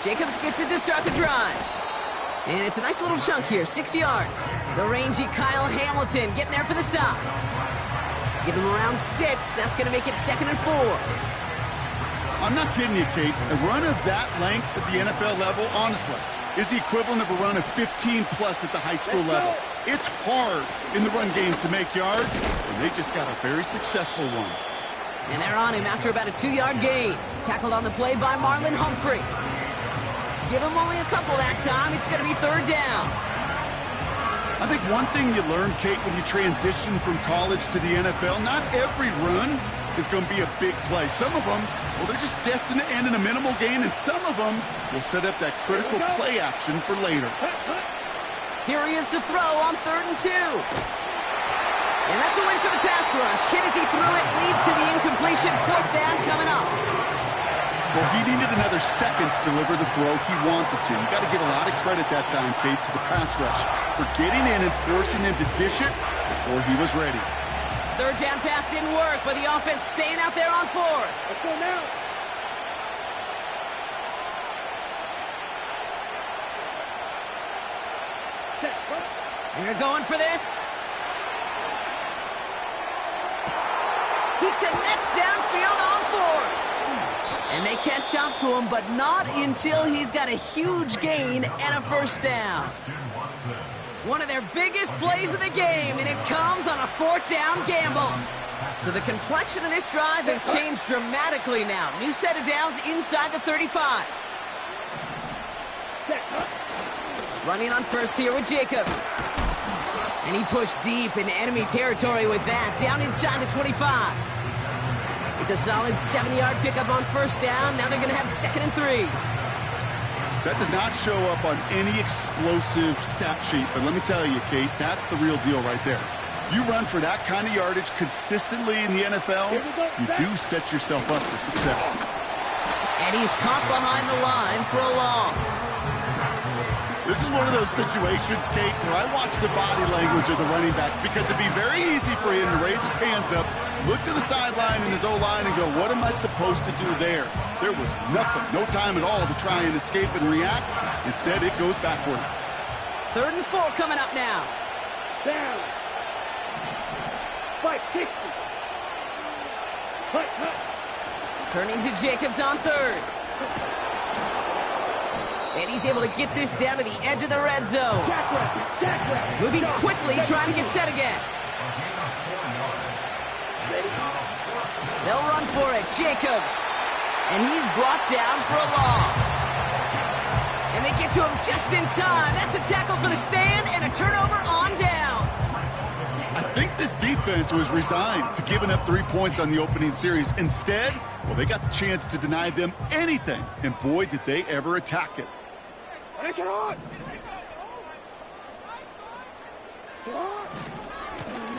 Jacobs gets it to start the drive. And it's a nice little chunk here, 6 yards. The rangy Kyle Hamilton getting there for the stop. Give him around 6. That's going to make it 2nd and 4. I'm not kidding you, Kate. A run of that length at the NFL level, honestly, is the equivalent of a run of 15-plus at the high school level. It's hard in the run game to make yards, and they just got a very successful one. And they're on him after about a 2-yard gain. Tackled on the play by Marlon Humphrey. Give him only a couple that time. It's going to be 3rd down. I think one thing you learn, Kate, when you transition from college to the NFL, not every run is going to be a big play. Some of them, well, they're just destined to end in a minimal gain, and some of them will set up that critical play action for later. Here he is to throw on 3rd and 2. And that's a win for the pass rush. Hit as he threw it, leads to the incompletion. 4th down coming up. Well, he needed another second to deliver the throw he wanted to. You got to give a lot of credit that time, Kate, to the pass rush for getting in and forcing him to dish it before he was ready. 3rd down pass didn't work, but the offense staying out there on 4th. Let's go now. They're going for this. He connects downfield on 4th. And they catch up to him, but not until he's got a huge gain and a 1st down. One of their biggest plays of the game, and it comes on a 4th down gamble. So the complexion of this drive has changed dramatically now. New set of downs inside the 35. Running on 1st here with Jacobs. And he pushed deep in enemy territory with that, down inside the 25. It's a solid 7-yard pickup on 1st down. Now they're going to have 2nd and 3. That does not show up on any explosive stat sheet, but let me tell you, Kate, that's the real deal right there. You run for that kind of yardage consistently in the NFL, you do set yourself up for success. And he's caught behind the line for a loss. This is one of those situations, Kate, where I watch the body language of the running back because it'd be very easy for him to raise his hands up, look to the sideline in his O-line and go, what am I supposed to do there? There was nothing, no time at all to try and escape and react. Instead, it goes backwards. 3rd and 4 coming up now. Down. 560. Turning to Jacobs on 3rd. And he's able to get this down to the edge of the red zone. Moving quickly, trying to get set again. They'll run for it, Jacobs. And he's brought down for a loss. And they get to him just in time. That's a tackle for the stand and a turnover on downs. I think this defense was resigned to giving up 3 points on the opening series. Instead, well, they got the chance to deny them anything. And boy, did they ever attack it.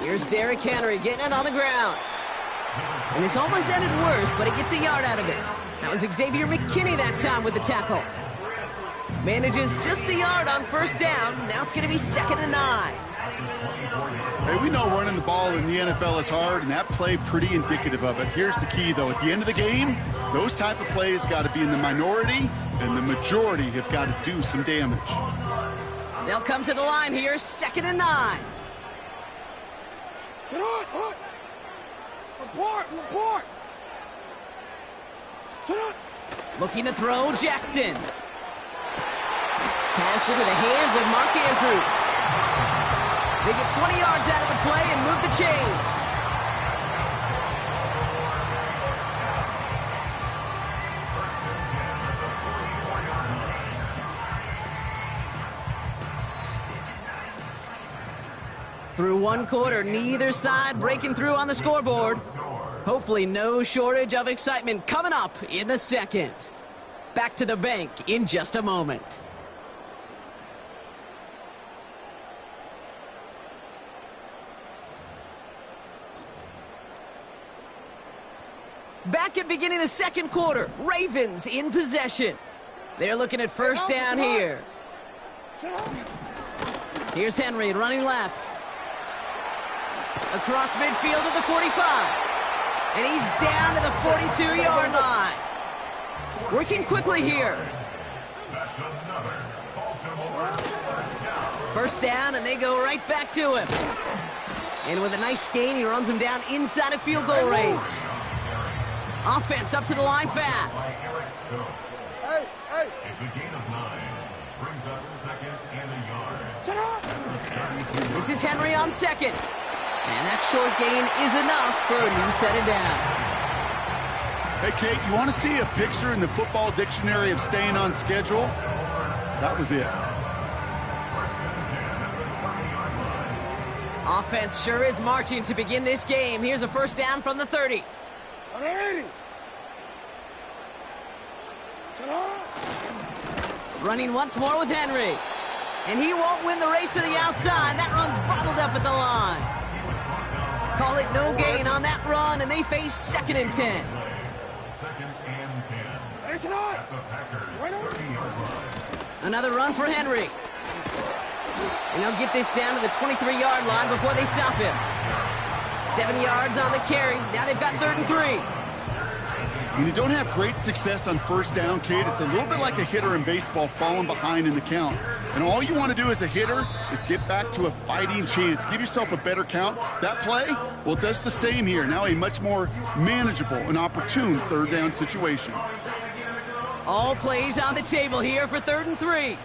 Here's Derrick Henry getting it on the ground. And this almost ended worse, but he gets a yard out of it. That was Xavier McKinney that time with the tackle. Manages just a yard on 1st down. Now it's going to be 2nd and 9. Hey, we know running the ball in the NFL is hard, and that play pretty indicative of it. Here's the key, though. At the end of the game, those type of plays got to be in the minority, and the majority have got to do some damage. They'll come to the line here, 2nd and 9. Report. Looking to throw, Jackson. Pass into the hands of Mark Andrews. They get 20 yards out of the play and move the chains. Through 1 quarter, neither side breaking through on the scoreboard. Hopefully no shortage of excitement coming up in the 2nd. Back to the bank in just a moment. Back at beginning of the 2nd quarter, Ravens in possession. They're looking at 1st down here. Here's Henry running left. Across midfield to the 45. And he's down to the 42-yard line. Working quickly here. First down, and they go right back to him. And with a nice gain, he runs him down inside of field goal range. Offense up to the line fast. Hey, hey. It's a gain of 9. Brings up 2nd and a yard. Sit up. This is Henry on second. And that short gain is enough for a new set of downs. Hey, Kate, you want to see a picture in the football dictionary of staying on schedule? That was it. Offense sure is marching to begin this game. Here's a first down from the 30. I'm ready. Sit up. Running once more with Henry. And he won't win the race to the outside. That run's bottled up at the line. Call it no gain on that run, and they face 2nd and 10. 2nd and 10. Hey, sit up. At the Packers' Right on. 30-yard line. Another run for Henry. And they'll get this down to the 23-yard line before they stop him. 7 yards on the carry. Now they've got 3rd and 3. When you don't have great success on first down, Kate, it's a little bit like a hitter in baseball falling behind in the count. And all you want to do as a hitter is get back to a fighting chance. Give yourself a better count. That play, well, it does the same here. Now a much more manageable and opportune 3rd down situation. All plays on the table here for 3rd and 3.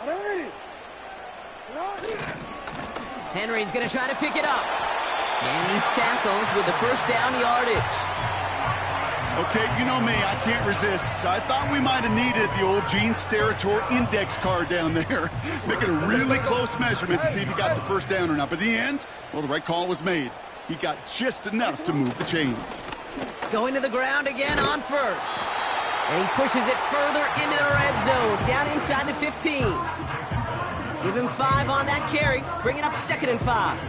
I'm ready. Sit up. Henry's going to try to pick it up. And he's tackled with the first down yardage. Okay, you know me, I can't resist. I thought we might have needed the old Gene Steratore index card down there. Making a really close measurement to see if he got the first down or not. But in the end, well, the right call was made. He got just enough to move the chains. Going to the ground again on first. And he pushes it further into the red zone, down inside the 15. Give him 5 on that carry, bringing up 2nd and 5.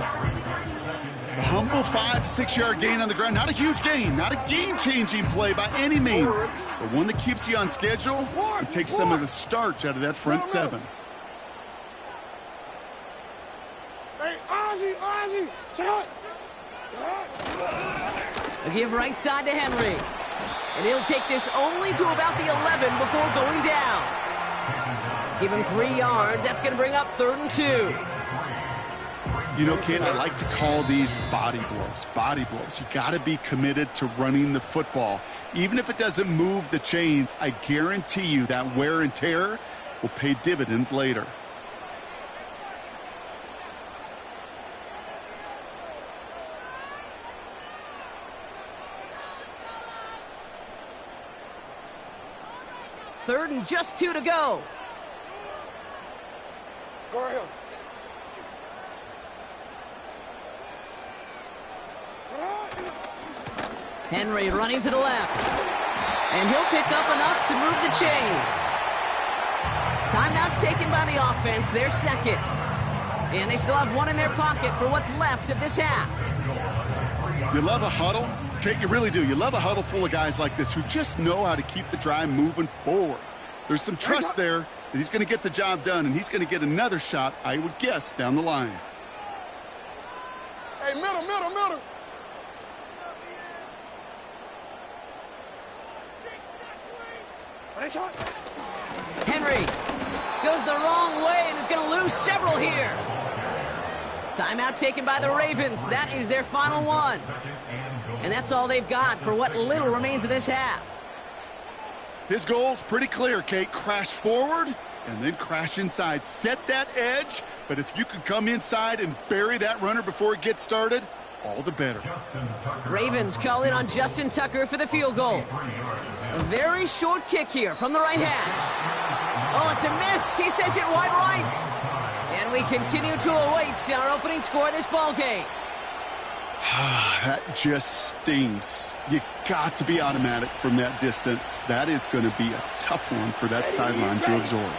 A humble 5 to 6 yard gain on the ground. Not a huge gain, not a game-changing play by any means, but one that keeps you on schedule and takes some of the starch out of that front 7. Hey, Ozzie, sit up. A give right side to Henry. And he'll take this only to about the 11 before going down. Give him 3 yards. That's going to bring up 3rd and 2. You know, Kate, I like to call these body blows. Body blows. You got to be committed to running the football. Even if it doesn't move the chains, I guarantee you that wear and tear will pay dividends later. Third and just 2 to go. Go ahead. Sit up. Henry running to the left. And he'll pick up enough to move the chains. Timeout taken by the offense, their 2nd. And they still have 1 in their pocket for what's left of this half. You love a huddle? Kate, you really do. You love a huddle full of guys like this who just know how to keep the drive moving forward. There's some trust there that he's going to get the job done, and he's going to get another shot, I would guess, down the line. Hey, middle. Henry goes the wrong way and is going to lose several here. Timeout taken by the Ravens. That is their final one. And that's all they've got for what little remains of this half. His goal's pretty clear, Kate. Crash forward and then crash inside. Set that edge, but if you could come inside and bury that runner before it gets started, all the better. Ravens call in on Justin Tucker for the field goal. A very short kick here from the right hash. Oh, it's a miss. He sent it wide right. And we continue to await our opening score of this ball game. That just stings. You got to be automatic from that distance. That is going to be a tough one for that sideline to absorb.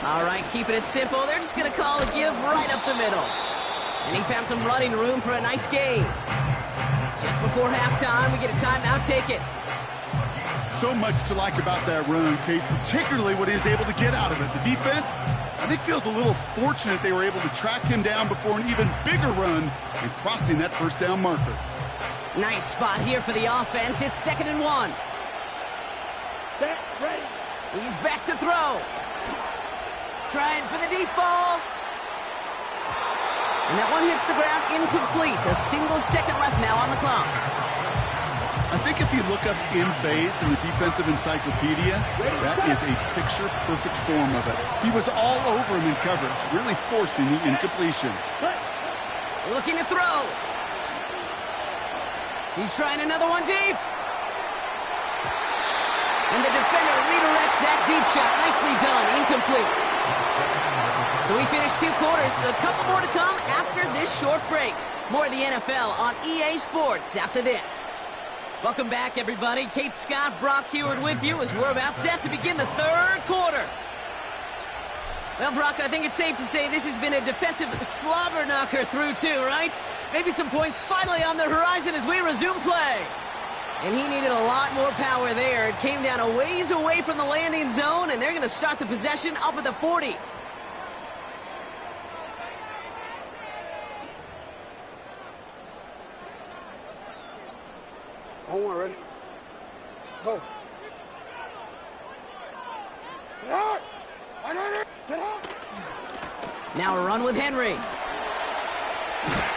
All right, keeping it simple. They're just going to call a give right up the middle. And he found some running room for a nice gain. Just before halftime, we get a timeout taken. So much to like about that run, Kate, particularly what he was able to get out of it. The defense, I think, feels a little fortunate they were able to track him down before an even bigger run and crossing that first down marker. Nice spot here for the offense. It's 2nd and 1. Set. Ready. He's back to throw. Trying for the deep ball. And that one hits the ground incomplete. A single second left now on the clock. I think if you look up in phase in the defensive encyclopedia, that is a picture-perfect form of it. He was all over him in coverage, really forcing the incompletion. Looking to throw. He's trying another one deep. And the defender redirects that deep shot. Nicely done. Incomplete. So we finished 2 quarters. A couple more to come after this short break. More of the NFL on EA Sports after this. Welcome back, everybody. Kate Scott, Brock Huard with you as we're about set to begin the 3rd quarter. Well, Brock, I think it's safe to say this has been a defensive slobber knocker through 2, right? Maybe some points finally on the horizon as we resume play. And he needed a lot more power there. It came down a ways away from the landing zone, and they're going to start the possession up at the 40. Hold on, ready? Go. Sit out. I know it. Sit out. Now a run with Henry.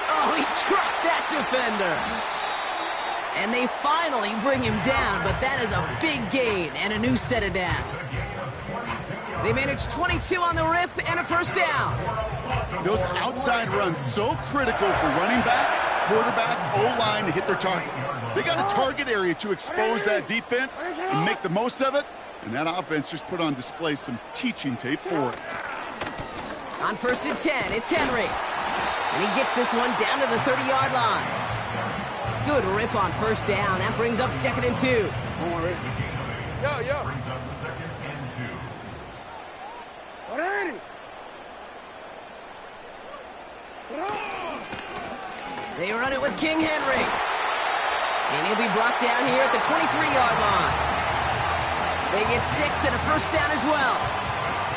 Oh, he dropped that defender. And they finally bring him down, but that is a big gain and a new set of downs. They managed 22 on the rip and a first down. Those outside runs so critical for running back, quarterback, O-line to hit their targets. They got a target area to expose that defense and make the most of it, and that offense just put on display some teaching tape for it. On 1st and 10, it's Henry. And he gets this one down to the 30-yard line. Good rip on first down. That brings up 2nd and 2. Hold on, ready? Yo. Brings up 2nd and 2. Ready. Sit out. They run it with King Henry. And he'll be brought down here at the 23-yard line. They get 6 and a first down as well.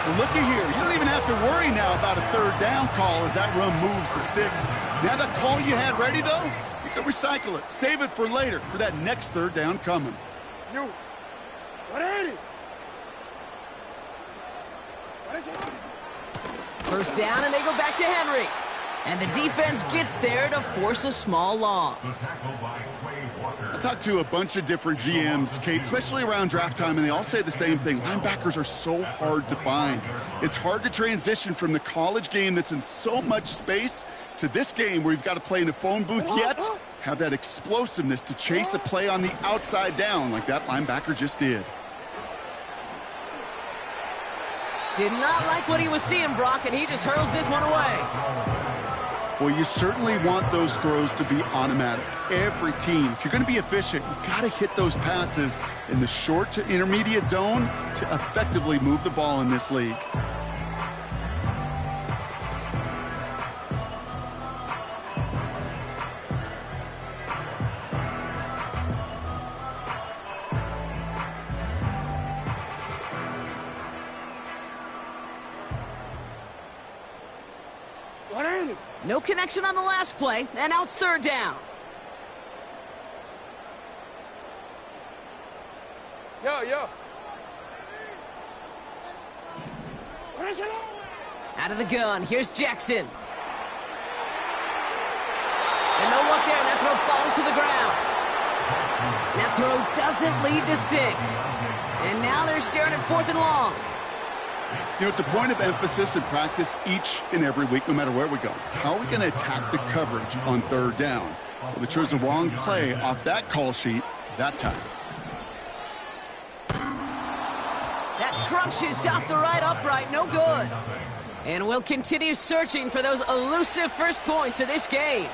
Well, looky here. You don't even have to worry now about a 3rd down call as that run moves the sticks. Now that call you had ready, though, you can recycle it. Save it for later for that next 3rd down coming. You. Ready. First down, and they go back to Henry. And the defense gets there to force a small loss. I talked to a bunch of different GMs, Kate, especially around draft time, and they all say the same thing. Linebackers are so hard to find. It's hard to transition from the college game that's in so much space to this game where you've got to play in a phone booth yet have that explosiveness to chase a play on the outside down like that linebacker just did. Did not like what he was seeing, Brock, and he just hurls this one away. Well, you certainly want those throws to be automatic. Every team, if you're going to be efficient, you got to hit those passes in the short to intermediate zone to effectively move the ball in this league. No connection on the last play, and now it's 3rd down. Yo. Out of the gun, here's Jackson. And no look there, that throw falls to the ground. That throw doesn't lead to 6. And now they're staring at 4th and long. You know, it's a point of emphasis in practice each and every week, no matter where we go. How are we going to attack the coverage on 3rd down? Well, they chose the wrong play off that call sheet that time. That crunches off the right upright, no good. And we'll continue searching for those elusive first points of this game.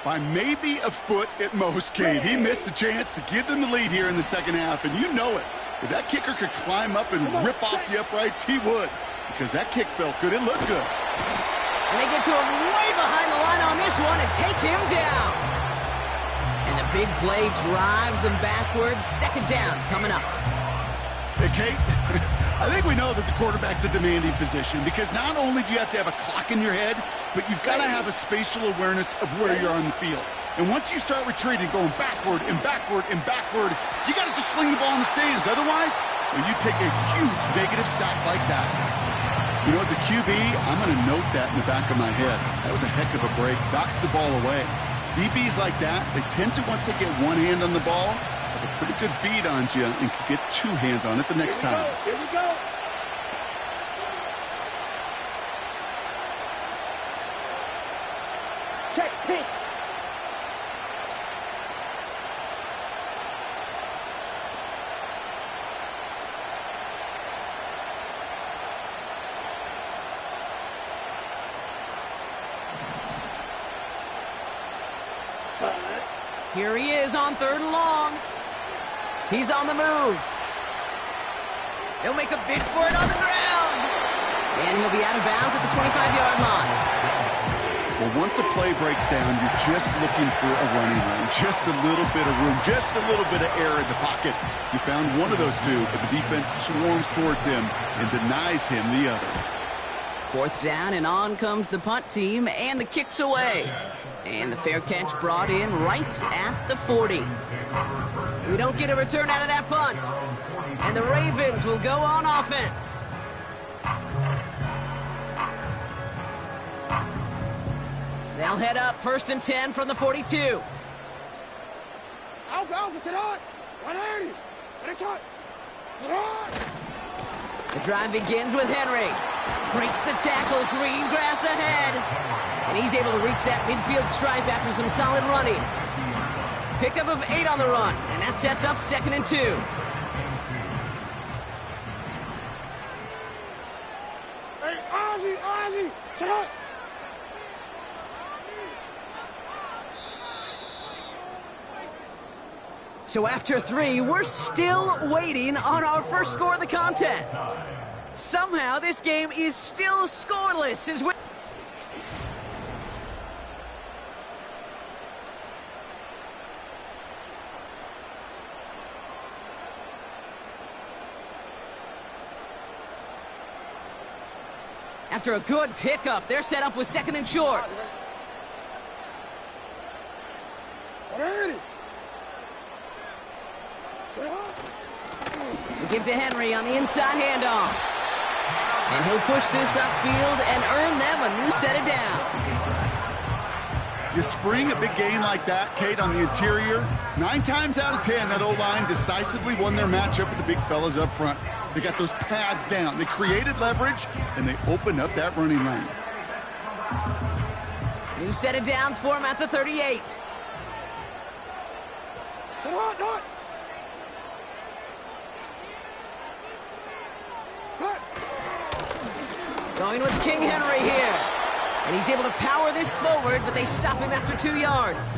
By maybe a foot at most, Kate. He missed a chance to give them the lead here in the second half, and you know it. If that kicker could climb up and rip off the uprights, he would, because that kick felt good. It looked good. And they get to him way behind the line on this one and take him down. And the big play drives them backwards. 2nd down coming up. Hey, Kate, I think we know that the quarterback's a demanding position because not only do you have to have a clock in your head, but you've got to have a spatial awareness of where you're on the field. And once you start retreating, going backward and backward and backward, you got to just sling the ball in the stands. Otherwise, well, you take a huge negative sack like that. You know, as a QB, I'm going to note that in the back of my head. That was a heck of a break. Knocks the ball away. DBs like that, they tend to, once they get one hand on the ball, have a pretty good beat on you and can get two hands on it the next time. Here we go. Check, pick. Here he is on 3rd and long. He's on the move. He'll make a bid for it on the ground. And he'll be out of bounds at the 25-yard line. Well, once a play breaks down, you're just looking for a running lane. Just a little bit of room, just a little bit of air in the pocket. You found one of those two, but the defense swarms towards him and denies him the other. 4th down, and on comes the punt team, and the kick's away. And the fair catch brought in right at the 40. We don't get a return out of that punt. And the Ravens will go on offense. They'll head up 1st and 10 from the 42. Alpha, sit on. 180. Finish shot. Get on. The drive begins with Henry. Breaks the tackle, green grass ahead. And he's able to reach that midfield stripe after some solid running. Pickup of 8 on the run, and that sets up 2nd and 2. Hey, Ozzy, sit up. So after 3, we're still waiting on our first score of the contest. Somehow this game is still scoreless as we... After a good pickup, they're set up with 2nd and short. 180. We give to Henry on the inside handoff. And he'll push this upfield and earn them a new set of downs. You spring a big game like that, Kate, on the interior, 9 times out of 10, that O-line decisively won their matchup with the big fellas up front. They got those pads down. They created leverage, and they opened up that running lane. New set of downs for him at the 38. Sit on, not. Going with King Henry here. And he's able to power this forward, but they stop him after 2 yards.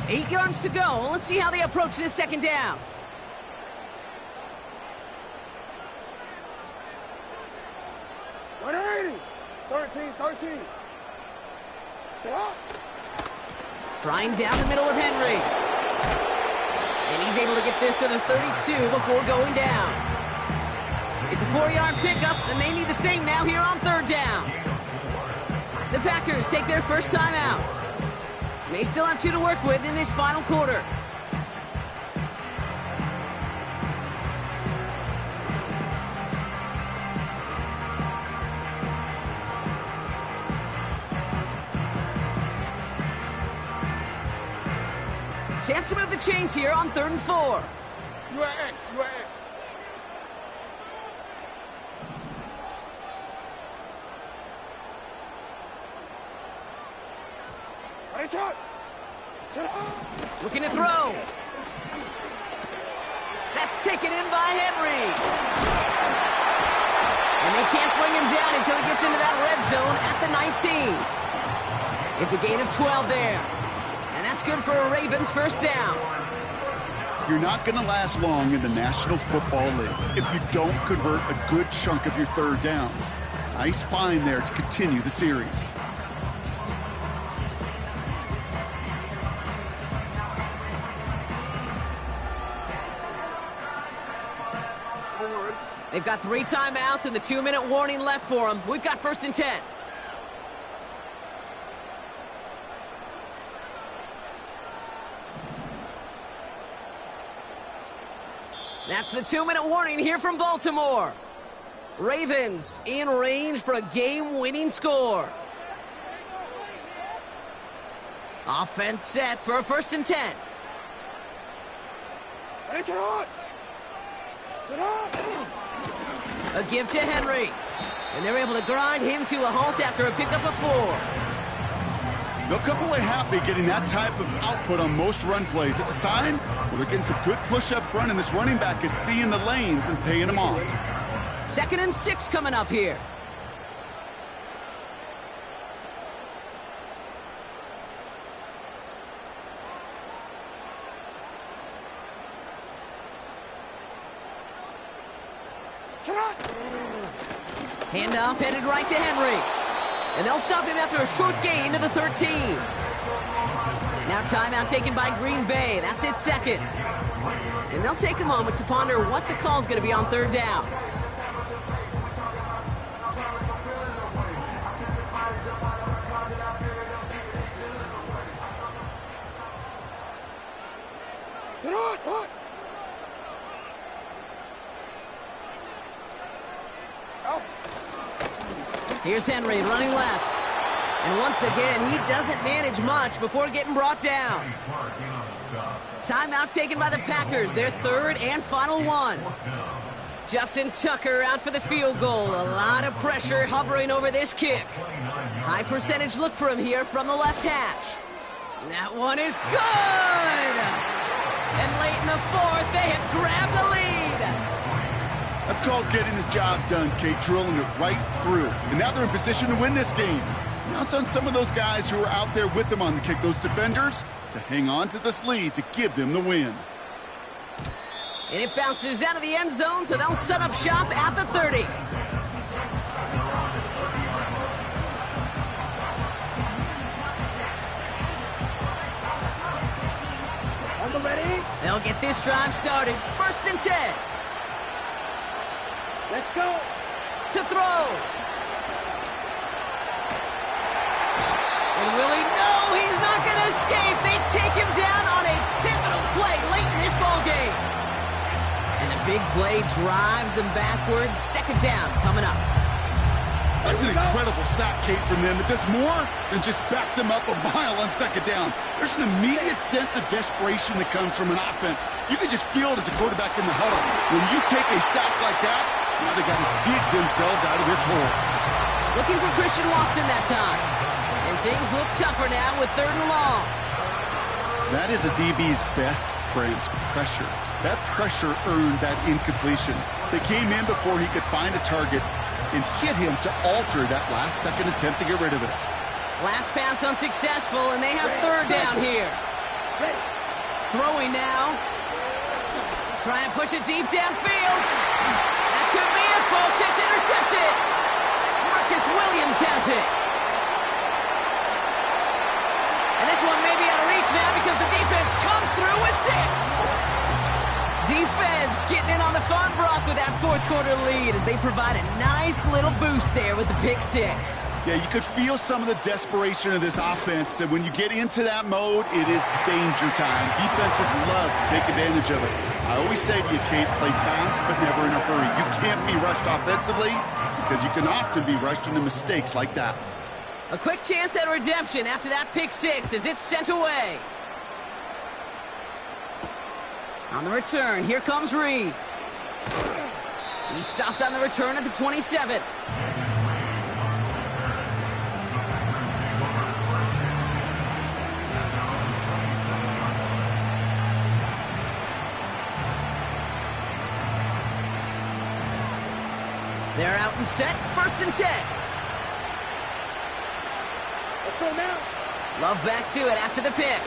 Eight yards to go. Let's see how they approach this 2nd down. $13. Trying down the middle with Henry. And he's able to get this to the 32 before going down. It's a 4-yard pickup, and they need the same now here on 3rd down. The Packers take their first time out. They still have 2 to work with in this final quarter. Chance to move the chains here on 3rd and 4. You are X. Ready, shot. Looking to throw. That's taken in by Henry. And they can't bring him down until he gets into that red zone at the 19. It's a gain of 12 there. And that's good for a Ravens first down. You're not going to last long in the National Football League if you don't convert a good chunk of your 3rd downs. Nice find there to continue the series. They've got 3 timeouts and the 2-minute warning left for them. We've got 1st and 10. That's the 2-minute warning here from Baltimore. Ravens in range for a game-winning score. Offense set for a 1st and 10. A give to Henry. And they're able to grind him to a halt after a pickup of 4. They'll come away happy getting that type of output on most run plays. It's a sign where they're getting some good push up front, and this running back is seeing the lanes and paying them off. 2nd and 6 coming up here. Handoff headed right to Henry. And they'll stop him after a short gain to the 13. Now timeout taken by Green Bay. That's its 2nd. And they'll take a moment to ponder what the call's going to be on 3rd down. Here's Henry running left. And once again, he doesn't manage much before getting brought down. Timeout taken by the Packers, their 3rd and final one. Justin Tucker out for the field goal. A lot of pressure hovering over this kick. High percentage look for him here from the left hash. That one is good! And late in the 4th, they have grabbed the lead. That's called getting his job done, Kate, drilling it right through. And now they're in position to win this game. Now it's on some of those guys who are out there with them on the kick, those defenders, to hang on to this lead to give them the win. And it bounces out of the end zone, so they'll set up shop at the 30. Ready? They'll get this drive started. 1st and 10. Let's go. To throw. And will he? No, he's not going to escape. They take him down on a pivotal play late in this ballgame. And the big play drives them backwards. 2nd down coming up. That's an incredible sack, Kate, from them. It does more than just back them up a mile on 2nd down. There's an immediate sense of desperation that comes from an offense. You can just feel it as a quarterback in the huddle. When you take a sack like that, now they got to dig themselves out of this hole. Looking for Christian Watson that time. And things look tougher now with 3rd and long. That is a DB's best friend, pressure. That pressure earned that incompletion. They came in before he could find a target and hit him to alter that last-second attempt to get rid of it. Last pass unsuccessful, and they have 3rd down here. Throwing now. Trying to push it deep downfield. That could be it, folks. It's intercepted. Marcus Williams has it. And this one may be out of reach now because the defense comes through with 6. Defense getting in on the fun, Brock, with that 4th quarter lead as they provide a nice little boost there with the pick 6. Yeah, you could feel some of the desperation of this offense, and when you get into that mode, it is danger time. Defenses love to take advantage of it. I always say to you, Kate, play fast but never in a hurry. You can't be rushed offensively because you can often be rushed into mistakes like that. A quick chance at redemption after that pick 6 as it's sent away. On the return, here comes Reed. He stopped on the return at the 27. They're out and set, 1st and 10. Let's go now. Love back to it after the pick.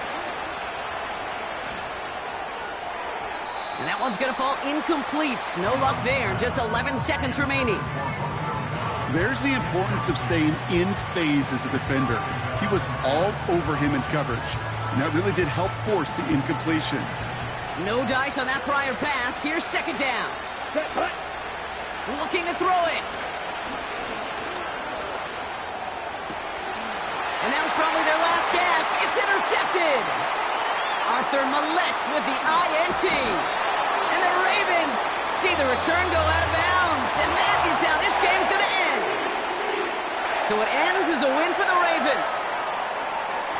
And that one's going to fall incomplete. No luck there. Just 11 seconds remaining. There's the importance of staying in phase as a defender. He was all over him in coverage, and that really did help force the incompletion. No dice on that prior pass. Here's 2nd down. Looking to throw it. And that was probably their last gasp. It's intercepted. Arthur Mallette with the INT. And the Ravens see the return go out of bounds. And that is how this game's going to end. So it ends as a win for the Ravens.